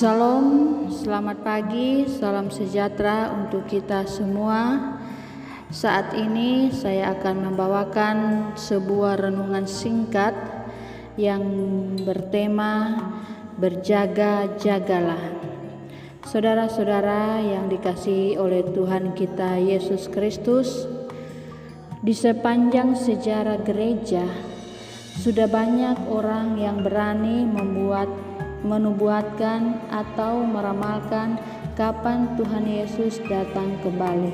Shalom, selamat pagi, salam sejahtera untuk kita semua. Saat ini saya akan membawakan sebuah renungan singkat yang bertema berjaga-jagalah. Saudara-saudara yang dikasihi oleh Tuhan kita Yesus Kristus, di sepanjang sejarah gereja sudah banyak orang yang berani menubuatkan atau meramalkan kapan Tuhan Yesus datang kembali.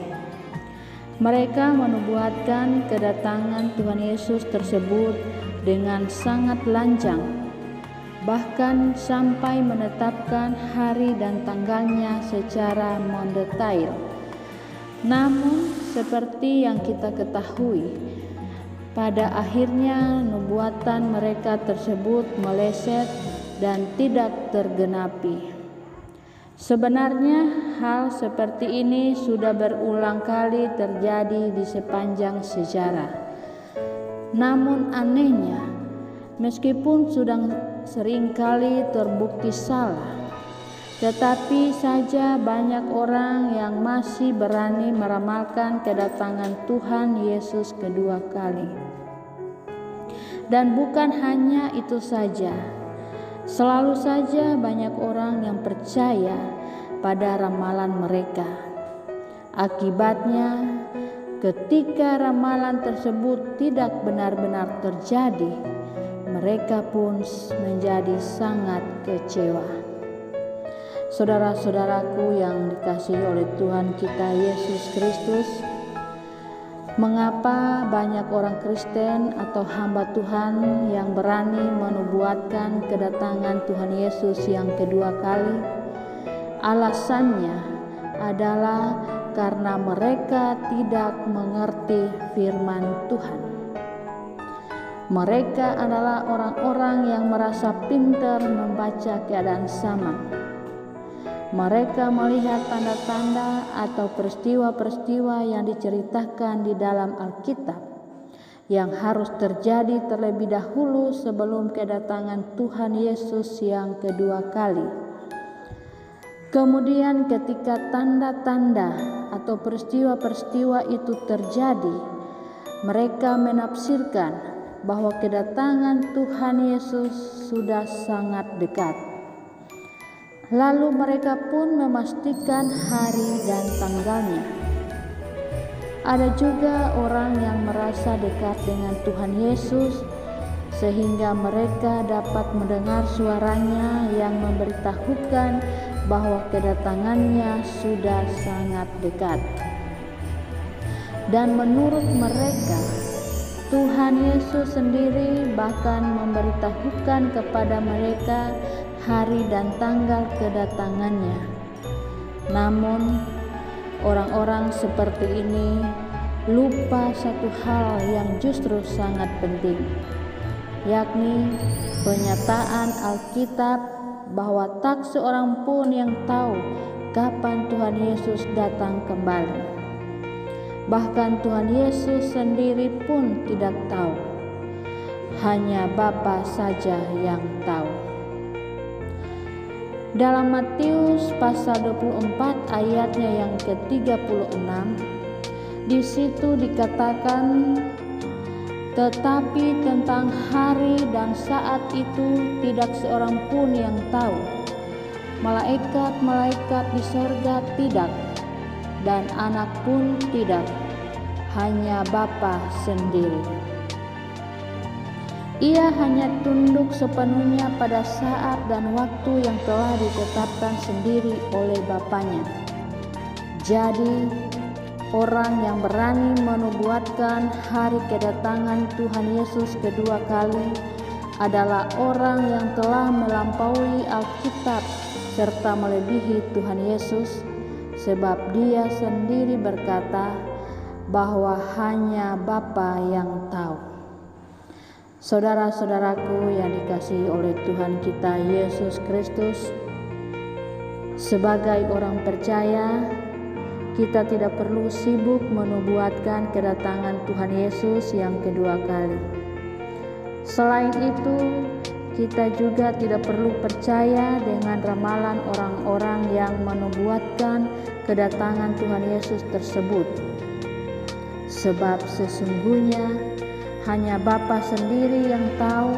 Mereka menubuatkan kedatangan Tuhan Yesus tersebut dengan sangat lanjang, bahkan sampai menetapkan hari dan tanggalnya secara mendetail. Namun, seperti yang kita ketahui, pada akhirnya nubuatan mereka tersebut meleset dan tidak tergenapi. Sebenarnya hal seperti ini sudah berulang kali terjadi di sepanjang sejarah. Namun anehnya, meskipun sudah seringkali terbukti salah, tetapi saja banyak orang yang masih berani meramalkan kedatangan Tuhan Yesus kedua kali. Dan bukan hanya itu saja, selalu saja banyak orang yang percaya pada ramalan mereka. Akibatnya, ketika ramalan tersebut tidak benar-benar terjadi, mereka pun menjadi sangat kecewa. Saudara-saudaraku yang dikasihi oleh Tuhan kita Yesus Kristus, mengapa banyak orang Kristen atau hamba Tuhan yang berani menubuatkan kedatangan Tuhan Yesus yang kedua kali? Alasannya adalah karena mereka tidak mengerti firman Tuhan. Mereka adalah orang-orang yang merasa pintar membaca keadaan zaman. Mereka melihat tanda-tanda atau peristiwa-peristiwa yang diceritakan di dalam Alkitab yang harus terjadi terlebih dahulu sebelum kedatangan Tuhan Yesus yang kedua kali. Kemudian ketika tanda-tanda atau peristiwa-peristiwa itu terjadi, mereka menafsirkan bahwa kedatangan Tuhan Yesus sudah sangat dekat. Lalu mereka pun memastikan hari dan tanggalnya. Ada juga orang yang merasa dekat dengan Tuhan Yesus sehingga mereka dapat mendengar suaranya yang memberitahukan bahwa kedatangannya sudah sangat dekat. Dan menurut mereka, Tuhan Yesus sendiri bahkan memberitahukan kepada mereka hari dan tanggal kedatangannya. Namun, orang-orang seperti ini lupa satu hal yang justru sangat penting, yakni penyataan Alkitab bahwa tak seorang pun yang tahu kapan Tuhan Yesus datang kembali. Bahkan Tuhan Yesus sendiri pun tidak tahu. Hanya Bapa saja yang tahu. Dalam Matius pasal 24 ayatnya yang ke-36, di situ dikatakan, tetapi tentang hari dan saat itu tidak seorang pun yang tahu. Malaikat-malaikat di sorga tidak, dan anak pun tidak, hanya Bapa sendiri. Ia hanya tunduk sepenuhnya pada saat dan waktu yang telah ditetapkan sendiri oleh Bapanya. Jadi, orang yang berani menubuatkan hari kedatangan Tuhan Yesus kedua kali adalah orang yang telah melampaui Alkitab serta melebihi Tuhan Yesus, sebab Dia sendiri berkata bahwa hanya Bapa yang tahu. Saudara-saudaraku yang dikasihi oleh Tuhan kita Yesus Kristus, sebagai orang percaya, kita tidak perlu sibuk menubuatkan kedatangan Tuhan Yesus yang kedua kali. Selain itu, kita juga tidak perlu percaya dengan ramalan orang-orang yang menubuatkan kedatangan Tuhan Yesus tersebut. Sebab sesungguhnya hanya Bapa sendiri yang tahu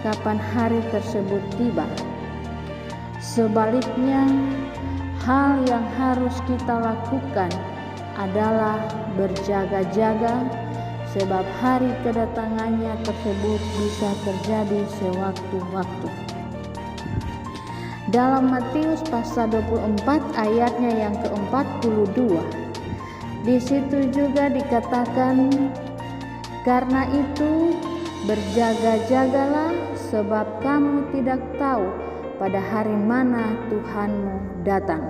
kapan hari tersebut tiba. Sebaliknya, hal yang harus kita lakukan adalah berjaga-jaga, sebab hari kedatangannya tersebut bisa terjadi sewaktu-waktu. Dalam Matius pasal 24 ayatnya yang ke-42, di situ juga dikatakan, "Karena itu berjaga-jagalah, sebab kamu tidak tahu pada hari mana Tuhanmu datang."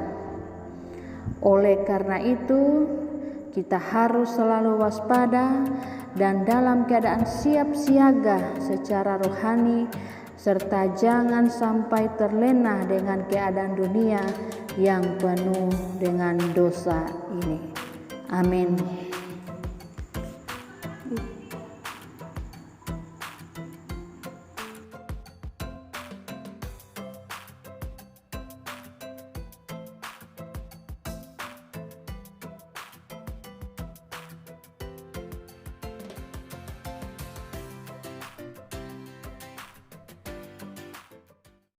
Oleh karena itu, kita harus selalu waspada dan dalam keadaan siap siaga secara rohani, serta jangan sampai terlena dengan keadaan dunia yang penuh dengan dosa ini. Amin.